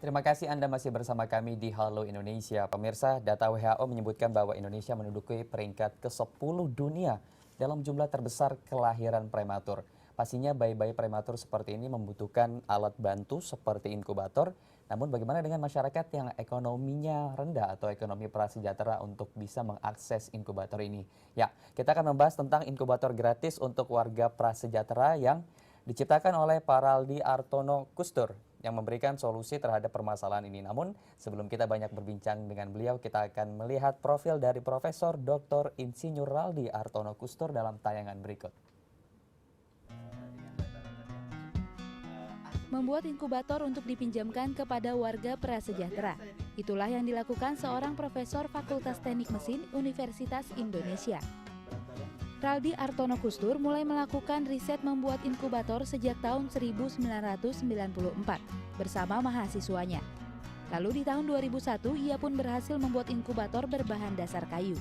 Terima kasih Anda masih bersama kami di Halo Indonesia. Pemirsa, data WHO menyebutkan bahwa Indonesia menduduki peringkat ke-10 dunia dalam jumlah terbesar kelahiran prematur. Pastinya bayi-bayi prematur seperti ini membutuhkan alat bantu seperti inkubator. Namun bagaimana dengan masyarakat yang ekonominya rendah atau ekonomi prasejahtera untuk bisa mengakses inkubator ini? Ya, kita akan membahas tentang inkubator gratis untuk warga prasejahtera yang diciptakan oleh Paraldi Artono Kustur yang memberikan solusi terhadap permasalahan ini. Namun, sebelum kita banyak berbincang dengan beliau, kita akan melihat profil dari Profesor Dr. Insinyur Raldi Artono Kustur dalam tayangan berikut. Membuat inkubator untuk dipinjamkan kepada warga prasejahtera. Itulah yang dilakukan seorang profesor Fakultas Teknik Mesin Universitas Indonesia. Raldi Artono Kustur mulai melakukan riset membuat inkubator sejak tahun 1994 bersama mahasiswanya. Lalu di tahun 2001 ia pun berhasil membuat inkubator berbahan dasar kayu.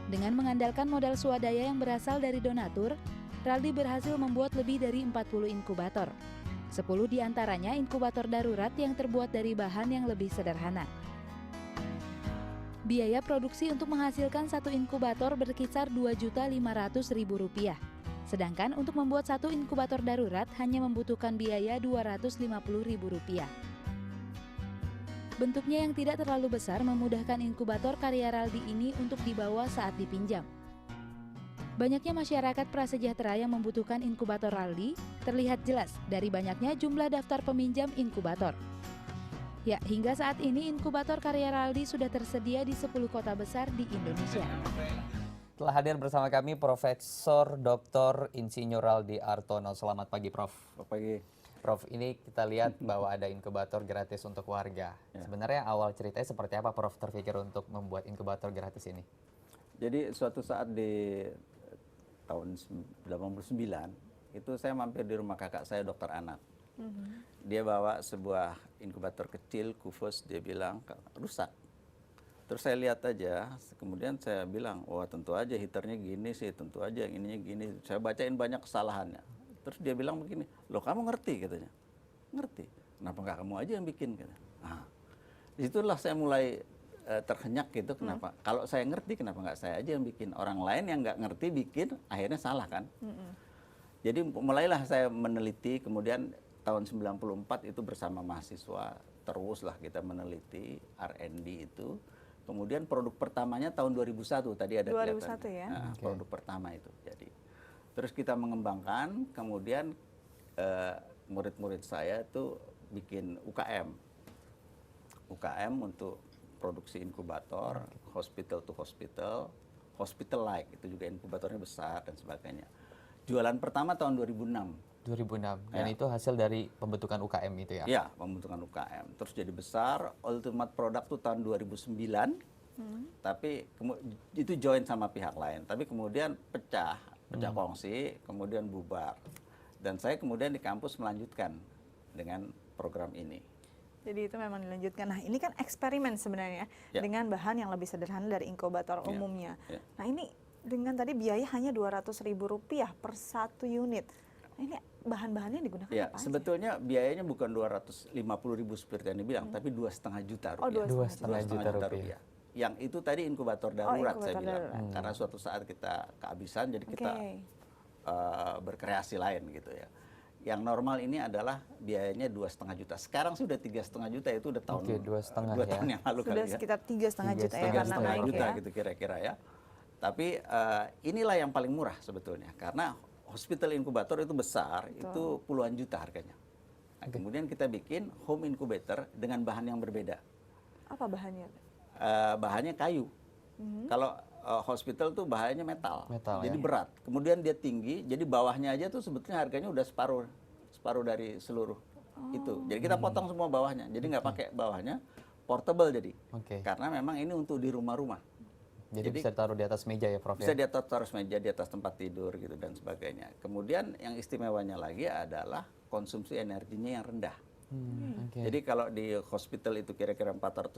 Dengan mengandalkan modal swadaya yang berasal dari donatur, Raldi berhasil membuat lebih dari 40 inkubator. 10 diantaranya inkubator darurat yang terbuat dari bahan yang lebih sederhana. Biaya produksi untuk menghasilkan satu inkubator berkisar Rp2.500.000. Sedangkan untuk membuat satu inkubator darurat hanya membutuhkan biaya Rp250.000. Bentuknya yang tidak terlalu besar memudahkan inkubator karya Raldi ini untuk dibawa saat dipinjam. Banyaknya masyarakat prasejahtera yang membutuhkan inkubator Raldi terlihat jelas dari banyaknya jumlah daftar peminjam inkubator. Ya, hingga saat ini inkubator karya Raldi sudah tersedia di 10 kota besar di Indonesia. Telah hadir bersama kami Profesor Dr. Insinyur Raldi Artono. Selamat pagi, Prof. Selamat pagi. Prof, ini kita lihat bahwa ada inkubator gratis untuk warga. Ya. Sebenarnya awal ceritanya seperti apa, Prof, terpikir untuk membuat inkubator gratis ini? Jadi suatu saat di tahun 89 itu saya mampir di rumah kakak saya, dokter anak. Dia bawa sebuah inkubator kecil, kufus, dia bilang rusak. Terus saya lihat aja, kemudian saya bilang, wah tentu aja heaternya gini sih, tentu aja yang ininya gini. Saya bacain banyak kesalahannya. Terus dia bilang begini, loh kamu ngerti katanya. Ngerti, kenapa nggak kamu aja yang bikin? Katanya. Nah, disitulah saya mulai terhenyak gitu, kenapa? Kalau saya ngerti, kenapa nggak saya aja yang bikin? Orang lain yang nggak ngerti bikin, akhirnya salah kan? Jadi mulailah saya meneliti, kemudian tahun 94 itu bersama mahasiswa, teruslah kita meneliti R&D itu. Kemudian produk pertamanya tahun 2001, tadi ada 2001 kelihatan. ya? Nah, produk pertama itu. Jadi, terus kita mengembangkan, kemudian murid-murid saya itu bikin UKM. UKM untuk produksi inkubator, hospital to hospital, hospital-like, itu juga inkubatornya besar dan sebagainya. Jualan pertama tahun 2006. 2006, dan Ya. itu hasil dari pembentukan UKM itu ya? Ya, pembentukan UKM. Terus jadi besar, ultimate product tuh tahun 2009, tapi itu join sama pihak lain. Tapi kemudian pecah kongsi, kemudian bubar. Dan saya kemudian di kampus melanjutkan dengan program ini. Jadi itu memang dilanjutkan. Nah ini kan eksperimen sebenarnya Ya. dengan bahan yang lebih sederhana dari inkubator umumnya. Ya. Nah ini dengan tadi biaya hanya Rp200.000 per satu unit. Nah ini bahan-bahannya digunakan Ya, apa aja? sebetulnya biayanya bukan 250.000 seperti yang dibilang, tapi 2,5 juta Oh, rupiah. 2,5 juta 2,5 rupiah. Yang itu tadi inkubator darurat saya inkubator bilang. darurat. Karena suatu saat kita kehabisan, jadi kita berkreasi lain gitu ya. Yang normal ini adalah biayanya 2,5 juta. Sekarang sudah 3,5 juta, itu udah tahun Oke, 2,5 2 ya. tahun yang lalu Sudah kali ya. sekitar 3,5 juta ya karena 3,5 naik juta ya. gitu kira-kira ya. Tapi inilah yang paling murah sebetulnya, karena hospital inkubator itu besar, itu puluhan juta harganya. Nah, kemudian kita bikin home incubator dengan bahan yang berbeda. Apa bahannya? Bahannya kayu. Kalau hospital tuh bahannya metal, Metal, jadi ya. berat. Kemudian dia tinggi, jadi bawahnya aja tuh sebetulnya harganya udah separuh dari seluruh itu. Jadi kita potong semua bawahnya, jadi nggak pakai bawahnya, portable jadi. Oke. Karena memang ini untuk di rumah-rumah. Jadi bisa taruh di atas meja ya, Prof? Bisa Ya? di atas taruh meja, di atas tempat tidur gitu dan sebagainya. Kemudian yang istimewanya lagi adalah konsumsi energinya yang rendah. Oke. Jadi kalau di hospital itu kira-kira 500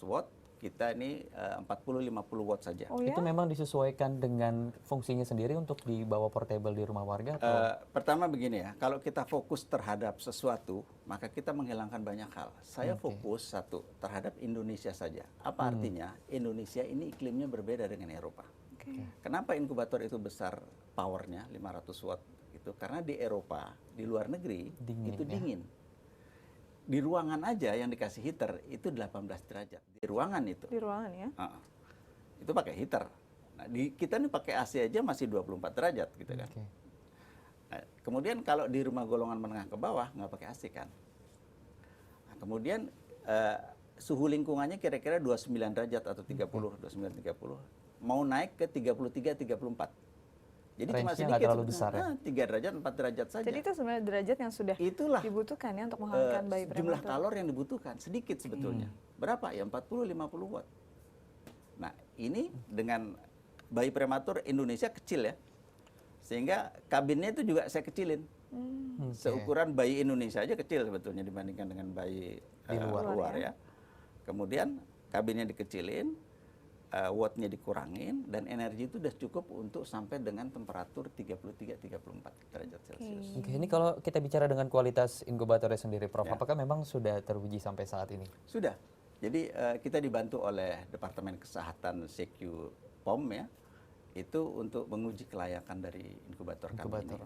watt, kita ini 40-50 watt saja. Oh ya? Itu memang disesuaikan dengan fungsinya sendiri untuk dibawa portable di rumah warga atau? Pertama begini ya, kalau kita fokus terhadap sesuatu, maka kita menghilangkan banyak hal. Saya fokus satu terhadap Indonesia saja. Apa artinya? Indonesia ini iklimnya berbeda dengan Eropa. Oke. Kenapa inkubator itu besar powernya 500 watt? Itu karena di Eropa, di luar negeri Dingin, itu ya? dingin. Di ruangan aja yang dikasih heater itu 18 derajat. Di ruangan itu. Di ruangan ya? Itu pakai heater. Nah, di kita nih pakai AC aja masih 24 derajat gitu kan. Oke. Nah, kemudian kalau di rumah golongan menengah ke bawah nggak pakai AC kan. Nah, kemudian suhu lingkungannya kira-kira 29 derajat atau 29-30. Mau naik ke 33-34. Jadi cuma Range-nya sedikit. nggak terlalu besar ya? 3 derajat, 4 derajat saja. Jadi itu sebenarnya derajat yang sudah Itulah dibutuhkan ya untuk menghangatkan bayi jumlah prematur. kalor yang dibutuhkan sedikit sebetulnya. Berapa? Ya 40-50 watt. Nah, ini dengan bayi prematur Indonesia kecil ya. Sehingga kabinnya itu juga saya kecilin. Seukuran bayi Indonesia aja kecil sebetulnya dibandingkan dengan bayi Di luar ya. Kemudian kabinnya dikecilin, wattnya dikurangin, dan energi itu sudah cukup untuk sampai dengan temperatur 33-34 derajat Celcius. Oke, ini kalau kita bicara dengan kualitas inkubatornya sendiri, Prof, Ya. apakah memang sudah teruji sampai saat ini? Sudah. Jadi kita dibantu oleh Departemen Kesehatan CQ POM ya, itu untuk menguji kelayakan dari inkubator kami ini.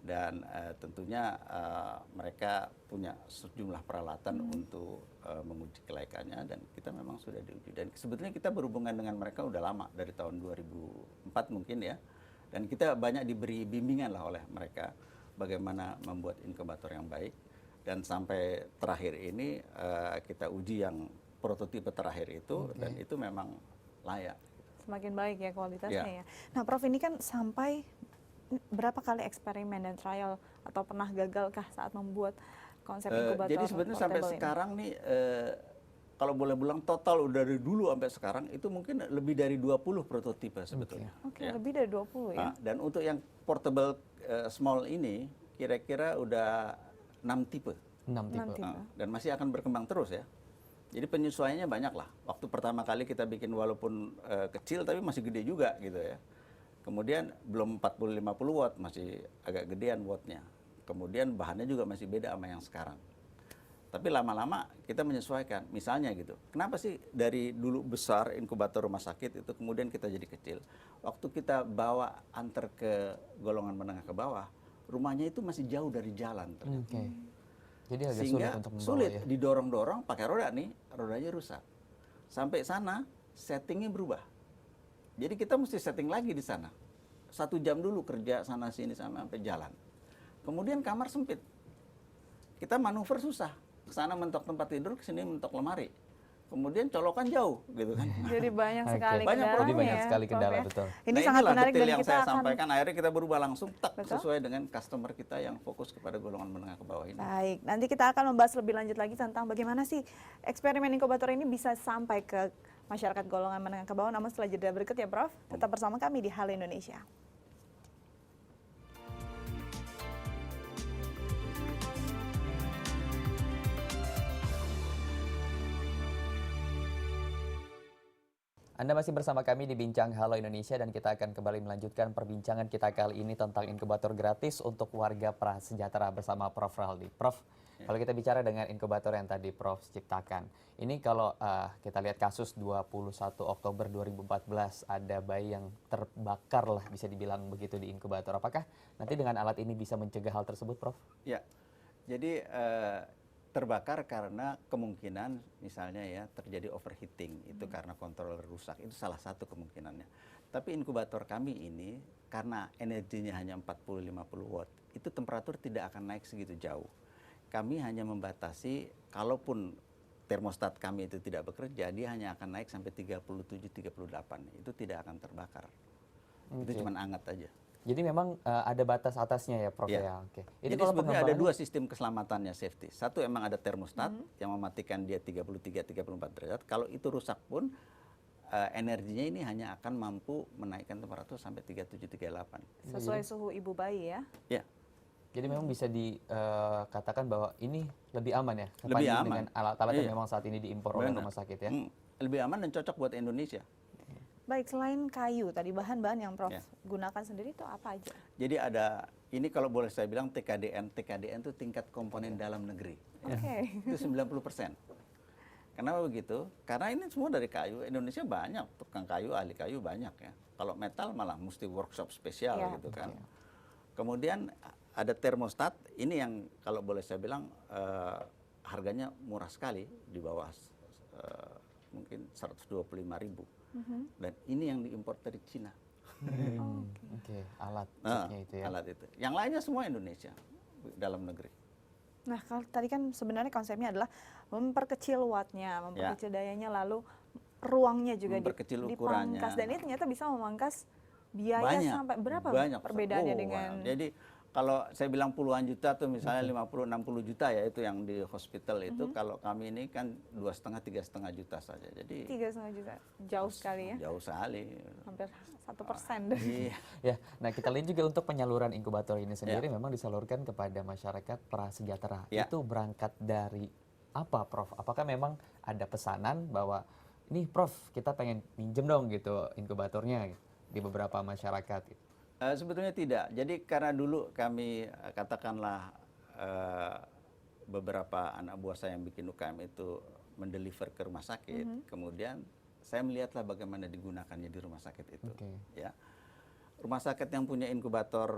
Dan tentunya mereka punya sejumlah peralatan untuk menguji kelayakannya, dan kita memang sudah diuji. Dan sebetulnya kita berhubungan dengan mereka udah lama, dari tahun 2004 mungkin ya. Dan kita banyak diberi bimbingan lah oleh mereka bagaimana membuat inkubator yang baik. Dan sampai terakhir ini kita uji yang prototipe terakhir itu, dan itu memang layak. Semakin baik ya kualitasnya Ya. ya. Nah Prof, ini kan sampai berapa kali eksperimen dan trial atau pernah gagalkah saat membuat konsep inkubator Jadi sebenarnya sampai portable ini? sekarang nih, kalau boleh bilang total dari dulu sampai sekarang itu mungkin lebih dari 20 prototipe sebetulnya. Oke, Ya. lebih dari 20 ya. Nah, dan untuk yang portable small ini kira-kira udah 6 tipe. 6 tipe. Enam tipe. Dan masih akan berkembang terus ya. Jadi penyesuaiannya banyak lah. Waktu pertama kali kita bikin walaupun kecil tapi masih gede juga gitu ya. Kemudian belum 40-50 watt, masih agak gedean wattnya. Kemudian bahannya juga masih beda sama yang sekarang. Tapi lama-lama kita menyesuaikan. Misalnya gitu, kenapa sih dari dulu besar inkubator rumah sakit itu kemudian kita jadi kecil? Waktu kita bawa antar ke golongan menengah ke bawah, rumahnya itu masih jauh dari jalan ternyata. Oke. Jadi agak sulit Sehingga untuk membawa sulit ya. didorong-dorong pakai roda nih, rodanya rusak. Sampai sana settingnya berubah. Jadi kita mesti setting lagi di sana. 1 jam dulu kerja sana sini sampai jalan. Kemudian kamar sempit. Kita manuver susah. Ke sana mentok tempat tidur, ke sini mentok lemari. Kemudian colokan jauh gitu kan. Jadi banyak Oke. sekali Banyak kendalanya Jadi banyak ya, sekali Prof, kendala, ya. betul. Ini Nah, sangat inilah menarik detail dan yang kita saya akan sampaikan. Akhirnya kita berubah langsung Betul. sesuai dengan customer kita yang fokus kepada golongan menengah ke bawah ini. Baik, nanti kita akan membahas lebih lanjut lagi tentang bagaimana sih eksperimen inkubator ini bisa sampai ke masyarakat golongan menengah ke bawah. Namun setelah jeda berikut ya Prof, tetap bersama kami di Halo Indonesia. Anda masih bersama kami di Bincang Halo Indonesia dan kita akan kembali melanjutkan perbincangan kita kali ini tentang inkubator gratis untuk warga prasejahtera bersama Prof. Raldi. Prof, kalau kita bicara dengan inkubator yang tadi Prof ciptakan, ini kalau kita lihat kasus 21 Oktober 2014 ada bayi yang terbakar lah bisa dibilang begitu di inkubator. Apakah nanti dengan alat ini bisa mencegah hal tersebut, Prof? Ya, jadi terbakar karena kemungkinan misalnya ya terjadi overheating, itu karena controller rusak, itu salah satu kemungkinannya. Tapi inkubator kami ini karena energinya hanya 40-50 watt, itu temperatur tidak akan naik segitu jauh. Kami hanya membatasi, kalaupun termostat kami itu tidak bekerja, dia hanya akan naik sampai 37-38, itu tidak akan terbakar. Itu cuma hangat aja. Jadi memang ada batas atasnya ya, Prof Ya. ya. Oke. Jadi kalau sebetulnya ada pengembangannya- 2 sistem keselamatannya safety. Satu emang ada termostat yang mematikan dia 33-34 derajat. Kalau itu rusak pun energinya ini hanya akan mampu menaikkan temperatur sampai 37-38. Sesuai suhu ibu bayi ya. Ya. Jadi memang bisa dikatakan bahwa ini lebih aman ya, Lebih dibanding aman. dengan alat-alat yang Iya. memang saat ini diimpor oleh Benar. rumah sakit ya. Lebih aman dan cocok buat Indonesia. Baik, selain kayu tadi bahan-bahan yang Prof Ya. gunakan sendiri itu apa aja? Jadi ada, ini kalau boleh saya bilang TKDN itu tingkat komponen dalam negeri. Oke. Itu 90%. Kenapa begitu? Karena ini semua dari kayu. Indonesia banyak tukang kayu, ahli kayu banyak ya. Kalau metal malah mesti workshop spesial Ya. gitu kan. Kemudian ada termostat, ini yang kalau boleh saya bilang harganya murah sekali, di bawah mungkin 125.000. Dan ini yang diimpor dari Cina. Oke, alat Nah, chipnya itu ya. alat itu. Yang lainnya semua Indonesia, dalam negeri. Nah, kalau tadi kan sebenarnya konsepnya adalah memperkecil wattnya, memperkecil dayanya, lalu ruangnya juga Memperkecil ukurannya. dipangkas. Dan ini ternyata bisa memangkas biaya Banyak, sampai berapa banyak. perbedaannya Oh, dengan... wow. Jadi kalau saya bilang puluhan juta tuh misalnya 50-60 juta ya itu yang di hospital itu, kalau kami ini kan 2,5-3,5 juta saja. Jadi 3,5 juta, jauh sekali ya, jauh sekali. hampir 1%. Iya. Ya, nah kita lihat juga untuk penyaluran inkubator ini sendiri memang disalurkan kepada masyarakat prasejahtera. Ya. Itu berangkat dari apa, Prof? Apakah memang ada pesanan bahwa ini, Prof, kita pengen minjem dong gitu inkubatornya gitu, di beberapa masyarakat? Gitu. Sebetulnya tidak. Jadi karena dulu kami katakanlah beberapa anak buah saya yang bikin UKM itu mendeliver ke rumah sakit, kemudian saya melihatlah bagaimana digunakannya di rumah sakit itu. Oke. Ya, rumah sakit yang punya inkubator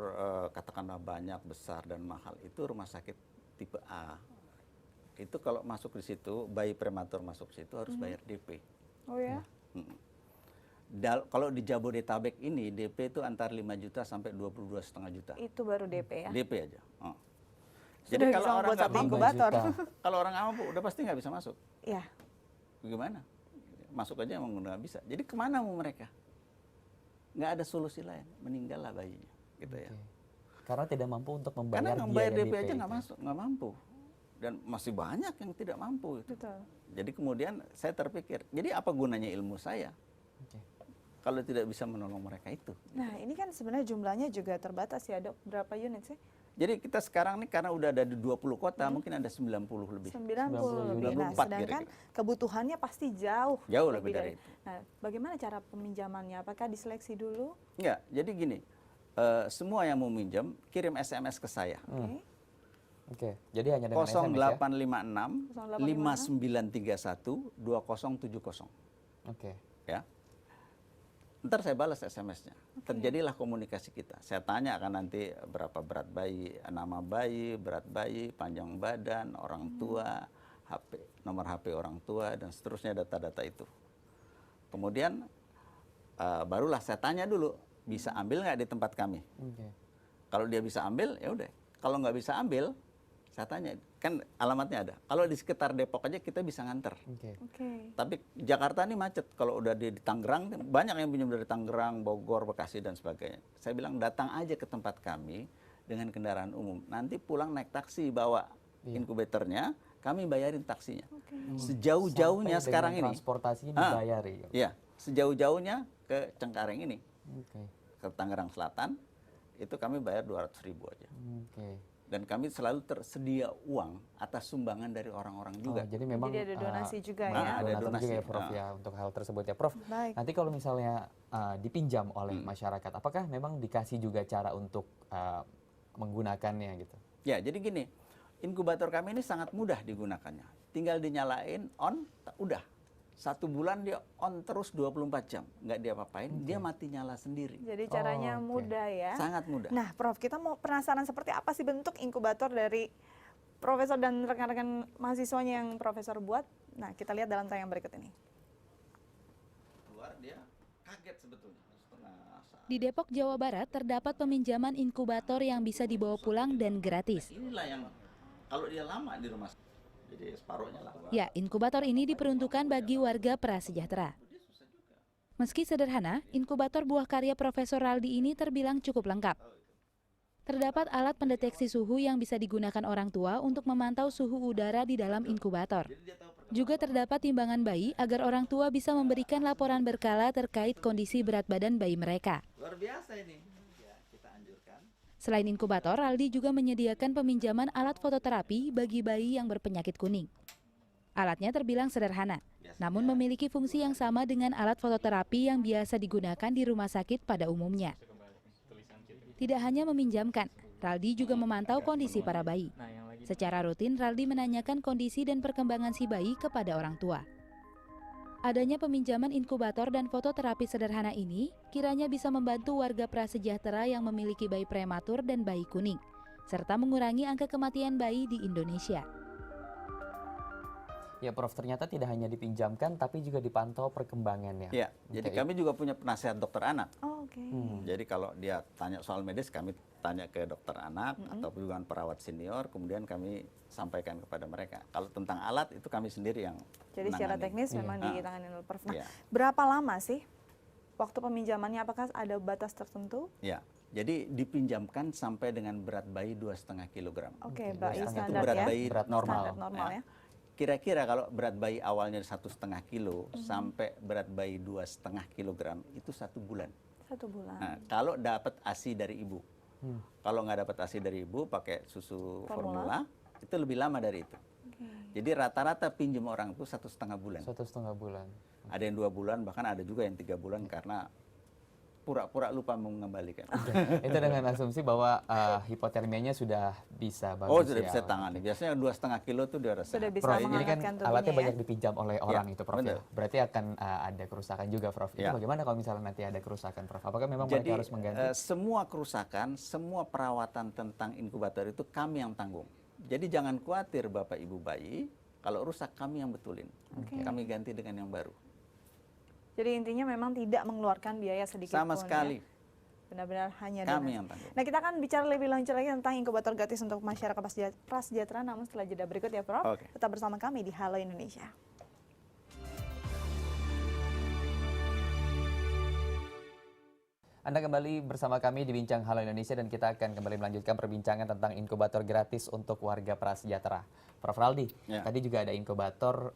katakanlah banyak, besar dan mahal itu rumah sakit tipe A. Itu kalau masuk di situ, bayi prematur masuk di situ harus bayar DP. Oh ya? Kalau di Jabodetabek ini DP itu antara 5 juta sampai 22,5 juta. Itu baru DP ya? DP aja. Sudah bisa kalau orang membuat nggak satu mampu, inkubator. kalau orang nggak mampu udah pasti nggak bisa masuk. Ya. Bagaimana? Masuk aja emang udah nggak bisa. Jadi kemana mau mereka? Nggak ada solusi lain, meninggallah bayinya, gitu ya. Oke. Karena tidak mampu untuk Karena membayar ngebayar biaya DP aja itu. nggak masuk, nggak mampu. Dan masih banyak yang tidak mampu. Itu. Betul. Jadi kemudian saya terpikir, jadi apa gunanya ilmu saya Oke. kalau tidak bisa menolong mereka itu? Nah, ini kan sebenarnya jumlahnya juga terbatas ya, Dok. Berapa unit sih? Jadi kita sekarang nih karena udah ada di 20 kota, mungkin ada 90 lebih. 90 lebih. Nah, 94 sedangkan kira-kira. kebutuhannya pasti jauh Lebih dari itu. Nah, bagaimana cara peminjamannya? Apakah diseleksi dulu? Enggak, jadi gini, semua yang mau minjem kirim SMS ke saya. Oke. Oke, jadi hanya dengan SMS ya? 0856 5931 2070. Oke. Ya. Ntar saya balas SMS-nya. Terjadilah komunikasi kita. Saya tanya kan nanti berapa berat bayi, nama bayi, berat bayi, panjang badan, orang tua, HP, nomor HP orang tua dan seterusnya data-data itu. Kemudian barulah saya tanya dulu, bisa ambil nggak di tempat kami? Oke. Kalau dia bisa ambil, ya udah. Kalau nggak bisa ambil, saya tanya, kan alamatnya ada. Kalau di sekitar Depok aja kita bisa nganter. Oke. Oke. Tapi Jakarta ini macet. Kalau udah di Tangerang, banyak yang pinjam dari Tangerang, Bogor, Bekasi dan sebagainya. Saya bilang datang aja ke tempat kami dengan kendaraan umum. Nanti pulang naik taksi, bawa inkubatornya, kami bayarin taksinya. Sejauh-jauhnya Sampai sekarang dengan ini. transportasinya Ah, dibayari. Iya, sejauh-jauhnya ke Cengkareng ini, Oke. ke Tangerang Selatan, itu kami bayar 200.000 aja. Oke. Dan kami selalu tersedia uang atas sumbangan dari orang-orang juga. Oh, jadi memang Jadi ada donasi juga ya? ada donatur donasi. juga ya, Prof ya untuk hal tersebut ya, Prof. Baik. Nanti kalau misalnya dipinjam oleh masyarakat, apakah memang dikasih juga cara untuk menggunakannya gitu? Ya, jadi gini, inkubator kami ini sangat mudah digunakannya. Tinggal dinyalain on, udah. 1 bulan dia on terus 24 jam. Nggak dia apain, dia mati nyala sendiri. Jadi caranya oke. mudah ya. Sangat mudah. Nah, Prof, kita mau penasaran seperti apa sih bentuk inkubator dari Profesor dan rekan-rekan mahasiswanya yang Profesor buat. Nah, kita lihat dalam tayangan berikut ini. Keluar dia kaget sebetulnya. Setengah saat. Di Depok, Jawa Barat, terdapat peminjaman inkubator yang bisa dibawa pulang dan gratis. Inilah yang kalau dia lama di rumah, jadi separuhnya lah. Ya, inkubator ini diperuntukkan bagi warga prasejahtera. Meski sederhana, inkubator buah karya Profesor Raldi ini terbilang cukup lengkap. Terdapat alat pendeteksi suhu yang bisa digunakan orang tua untuk memantau suhu udara di dalam inkubator. Juga terdapat timbangan bayi agar orang tua bisa memberikan laporan berkala terkait kondisi berat badan bayi mereka. Luar biasa ini. Ya, kita anjurkan. Selain inkubator, Raldi juga menyediakan peminjaman alat fototerapi bagi bayi yang berpenyakit kuning. Alatnya terbilang sederhana, namun memiliki fungsi yang sama dengan alat fototerapi yang biasa digunakan di rumah sakit pada umumnya. Tidak hanya meminjamkan, Raldi juga memantau kondisi para bayi. Secara rutin, Raldi menanyakan kondisi dan perkembangan si bayi kepada orang tua. Adanya peminjaman inkubator dan fototerapi sederhana ini kiranya bisa membantu warga prasejahtera yang memiliki bayi prematur dan bayi kuning, serta mengurangi angka kematian bayi di Indonesia. Ya Prof, ternyata tidak hanya dipinjamkan tapi juga dipantau perkembangannya. Ya, jadi Oke. kami juga punya penasihat dokter anak. Oh, oke. Jadi kalau dia tanya soal medis, kami tanya ke dokter anak atau juga perawat senior, kemudian kami sampaikan kepada mereka. Kalau tentang alat itu kami sendiri yang Jadi secara menangani. teknis memang Iya. ditangani oleh Prof. Nah, Iya. berapa lama sih waktu peminjamannya? Apakah ada batas tertentu? Ya, jadi dipinjamkan sampai dengan berat bayi 2,5 kilogram. Oke, Oke, bayi itu standar berat ya. bayi Berat normal. Standar normal ya. Kira-kira kalau berat bayi awalnya 1,5 kilo sampai berat bayi 2,5 kilogram itu 1 bulan. 1 bulan. Nah, kalau dapat ASI dari ibu, kalau nggak dapat ASI dari ibu pakai susu formula itu lebih lama dari itu. Jadi rata-rata pinjam orang itu 1,5 bulan. 1,5 bulan. Ada yang 2 bulan, bahkan ada juga yang 3 bulan karena pura-pura lupa mengembalikan. Itu dengan asumsi bahwa hipotermianya sudah bisa bagus. Oh, sudah ya. bisa tangani. Biasanya 2,5 kilo itu dia rasa. Sudah bisa Prof, ini kan menghangatkan tubuhnya alatnya ya. banyak dipinjam oleh orang itu Prof ya. benar. Berarti akan ada kerusakan juga Prof. Itu Ya. bagaimana kalau misalnya nanti ada kerusakan Prof? Apakah memang Jadi mereka harus mengganti? semua kerusakan, semua perawatan tentang inkubator itu kami yang tanggung. Jadi jangan khawatir Bapak Ibu bayi, kalau rusak kami yang betulin. Kami ganti dengan yang baru. Jadi intinya memang tidak mengeluarkan biaya sedikit Sama pun sekali. ya. Benar-benar hanya Kami dengan. yang tanggung. Nah, kita akan bicara lebih lanjut lagi tentang inkubator gratis untuk masyarakat prasejahtera, namun setelah jeda berikut ya Prof. Oke. Tetap bersama kami di Halo Indonesia. Anda kembali bersama kami di Bincang Halo Indonesia dan kita akan kembali melanjutkan perbincangan tentang inkubator gratis untuk warga prasejahtera. Prof Raldi, Ya. tadi juga ada inkubator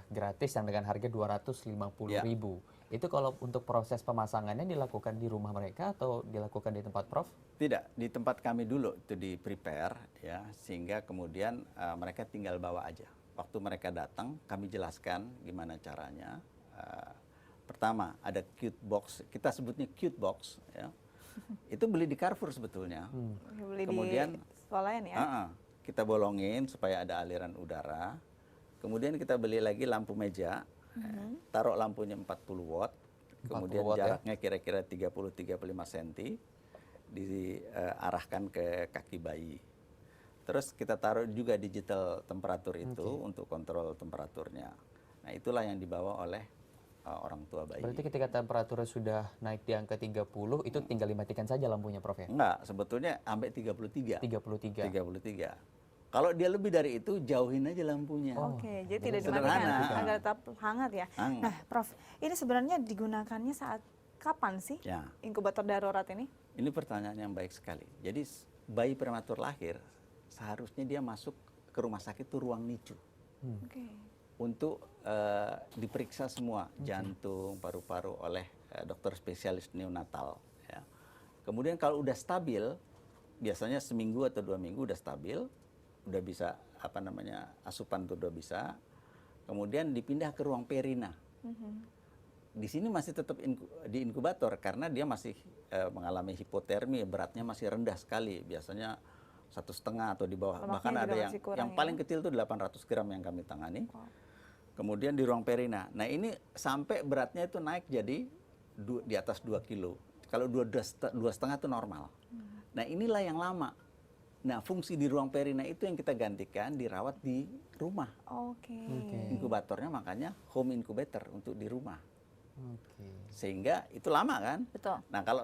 gratis yang dengan harga 250.000. Itu kalau untuk proses pemasangannya dilakukan di rumah mereka atau dilakukan di tempat Prof? Tidak, di tempat kami dulu itu di prepare ya, sehingga kemudian mereka tinggal bawa aja. Waktu mereka datang, kami jelaskan gimana caranya. Pertama, ada cute box, kita sebutnya cute box ya. Itu beli di Carrefour sebetulnya. Beli Kemudian, di swalayan ya. kita bolongin supaya ada aliran udara. Kemudian kita beli lagi lampu meja, taruh lampunya 40 watt, 40 kemudian watt ya. jaraknya kira-kira 30-35 cm, diarahkan ke kaki bayi. Terus kita taruh juga digital temperatur itu untuk kontrol temperaturnya. Nah itulah yang dibawa oleh orang tua bayi. Berarti ketika temperaturnya sudah naik di angka 30, itu tinggal dimatikan saja lampunya Prof ya? Enggak, sebetulnya sampai 33. 33. 33. Kalau dia lebih dari itu, jauhin aja lampunya. Oke, jadi tidak sederhana. dimatikan agar tetap hangat ya. Hangat. Nah, Prof, ini sebenarnya digunakannya saat kapan sih Ya, inkubator darurat ini? ini pertanyaan yang baik sekali. Jadi bayi prematur lahir, seharusnya dia masuk ke rumah sakit itu ruang NICU. Oke. Untuk diperiksa semua jantung, paru-paru oleh dokter spesialis neonatal. Ya. Kemudian kalau udah stabil, biasanya seminggu atau 2 minggu udah stabil, udah bisa asupan tuh udah bisa. Kemudian dipindah ke ruang perina. Di sini masih tetap di inkubator karena dia masih mengalami hipotermi, beratnya masih rendah sekali, biasanya 1,5 atau di bawah. Lemaknya Bahkan juga ada masih kurang yang ya? paling kecil tuh 800 gram yang kami tangani. Kemudian di ruang perina. Nah ini sampai beratnya itu naik jadi di atas 2 kilo. Kalau 2,5 itu normal. Nah inilah yang lama. Nah fungsi di ruang perina itu yang kita gantikan dirawat di rumah. Oke. Inkubatornya makanya home incubator untuk di rumah. Oke. Sehingga itu lama kan? Betul. Nah kalau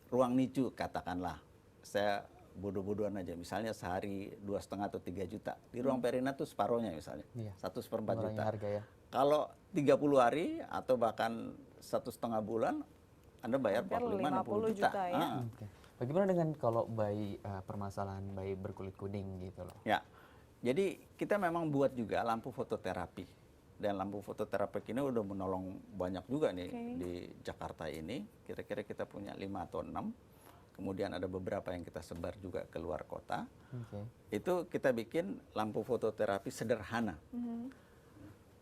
ruang NICU katakanlah saya bodoh-bodohan aja, misalnya sehari 2,5 atau 3 juta. Di ruang perina tuh separohnya misalnya, Iya. 1/4 Mengurangi juta. harga ya. Kalau 30 hari atau bahkan 1,5 bulan, Anda bayar Hampir 45-60 juta. 50 juta ya. Oke. Bagaimana dengan kalau bayi permasalahan bayi berkulit kuning gitu loh? Ya, jadi kita memang buat juga lampu fototerapi. Dan lampu fototerapi ini udah menolong banyak juga nih di Jakarta ini. Kira-kira kita punya 5 atau 6. kemudian ada beberapa yang kita sebar juga ke luar kota. Oke. Itu kita bikin lampu fototerapi sederhana.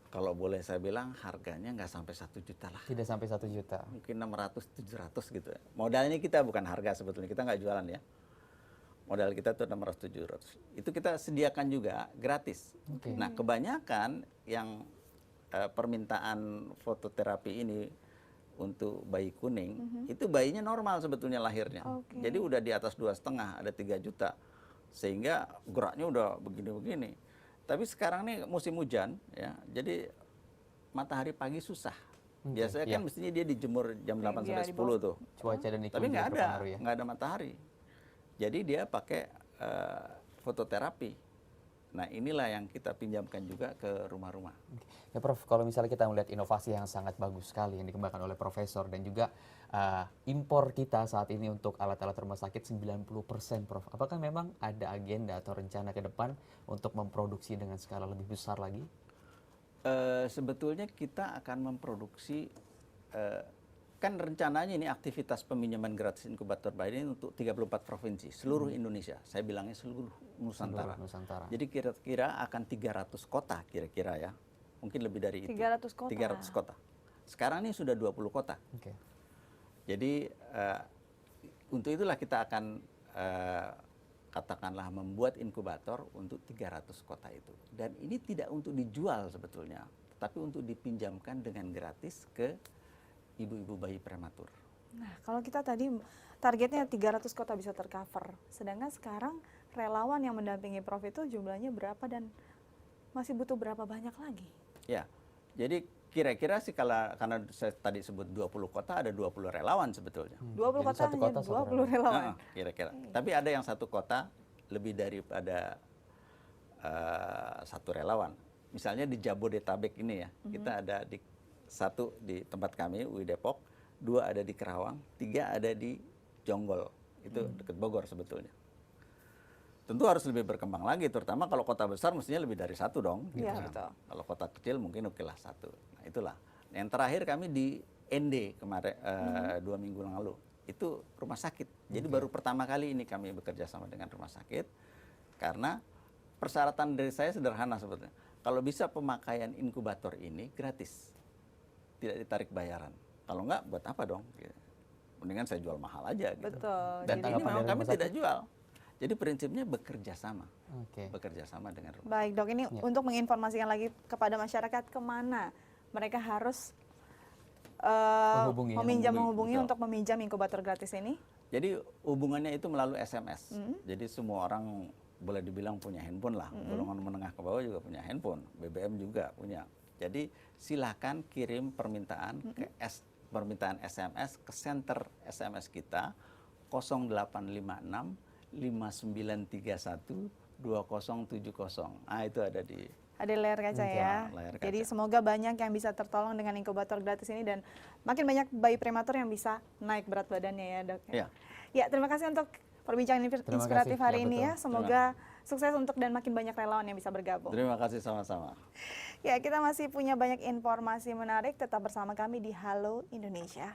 Kalau boleh saya bilang harganya nggak sampai 1 juta lah. Tidak sampai 1 juta. Mungkin 600-700 gitu ya. Modalnya kita bukan harga sebetulnya, kita nggak jualan ya. Modal kita tuh 600-700. Itu kita sediakan juga gratis. Oke. Nah kebanyakan yang permintaan fototerapi ini untuk bayi kuning, itu bayinya normal sebetulnya lahirnya. Oke. Jadi udah di atas 2,5, ada 3 juta. Sehingga geraknya udah begini-begini. Tapi sekarang nih musim hujan, ya, jadi matahari pagi susah. Oke, Biasanya kan iya. mestinya dia dijemur jam 8 Iya, sampai di 10 tuh. Cuaca dan iklim Tapi juga nggak ada, berpengaruh ya. nggak ada matahari. Jadi dia pakai fototerapi. Nah inilah yang kita pinjamkan juga ke rumah-rumah. Oke. Ya Prof, kalau misalnya kita melihat inovasi yang sangat bagus sekali yang dikembangkan oleh Profesor dan juga impor kita saat ini untuk alat-alat rumah sakit 90% Prof. Apakah memang ada agenda atau rencana ke depan untuk memproduksi dengan skala lebih besar lagi? Sebetulnya kita akan memproduksi, kan rencananya ini aktivitas peminjaman gratis inkubator bayi ini untuk 34 provinsi, seluruh Indonesia. Saya bilangnya seluruh Nusantara. Seluruh Nusantara. Jadi kira-kira akan 300 kota kira-kira ya. Mungkin lebih dari itu. 300 kota. 300 kota. Sekarang ini sudah 20 kota. Oke. Jadi untuk itulah kita akan katakanlah membuat inkubator untuk 300 kota itu. Dan ini tidak untuk dijual sebetulnya, tapi untuk dipinjamkan dengan gratis ke ibu-ibu bayi prematur. Nah, kalau kita tadi targetnya 300 kota bisa tercover. Sedangkan sekarang relawan yang mendampingi Prof itu jumlahnya berapa dan masih butuh berapa banyak lagi? Ya, jadi kira-kira sih karena saya tadi sebut 20 kota, ada 20 relawan sebetulnya. 20 Jadi kota satu hanya kota, satu 20 relawan. Kira-kira. Tapi ada yang satu kota lebih daripada satu relawan. Misalnya di Jabodetabek ini ya, kita ada di 1 di tempat kami, UI Depok, 2 ada di Kerawang, 3 ada di Jonggol, itu dekat Bogor sebetulnya. Tentu harus lebih berkembang lagi, terutama kalau kota besar mestinya lebih dari 1 dong. Iya, kan. betul. Kalau kota kecil mungkin oke lah 1. Nah itulah. Yang terakhir kami di ND kemarin 2 minggu lalu, itu rumah sakit. Jadi baru pertama kali ini kami bekerja sama dengan rumah sakit, karena persyaratan dari saya sederhana sebetulnya. Kalau bisa pemakaian inkubator ini gratis, tidak ditarik bayaran. Kalau enggak, buat apa dong? Mendingan saya jual mahal aja gitu. Betul. Dan Jadi- ini Tanggapan memang dari kami rumah tidak jual. Jadi prinsipnya bekerja sama. Oke. Bekerja sama dengan rumah. Baik dok, ini Ya. untuk menginformasikan lagi kepada masyarakat kemana mereka harus menghubungi Betul. untuk meminjam inkubator gratis ini. Jadi hubungannya itu melalui SMS. Jadi semua orang boleh dibilang punya handphone lah. Golongan menengah ke bawah juga punya handphone. BBM juga punya. Jadi silakan kirim permintaan permintaan SMS ke center SMS kita 0856 5931 2070. Ah itu ada di Ada di layar kaca ya. layar kaca. Jadi semoga banyak yang bisa tertolong dengan inkubator gratis ini dan makin banyak bayi prematur yang bisa naik berat badannya ya dok. Iya. Ya terima kasih untuk perbincangan Terima inspiratif kasih. hari Ya, ini betul. ya. Semoga sukses untuk dan makin banyak relawan yang bisa bergabung. Terima kasih sama-sama. Ya kita masih punya banyak informasi menarik. Tetap bersama kami di Halo Indonesia.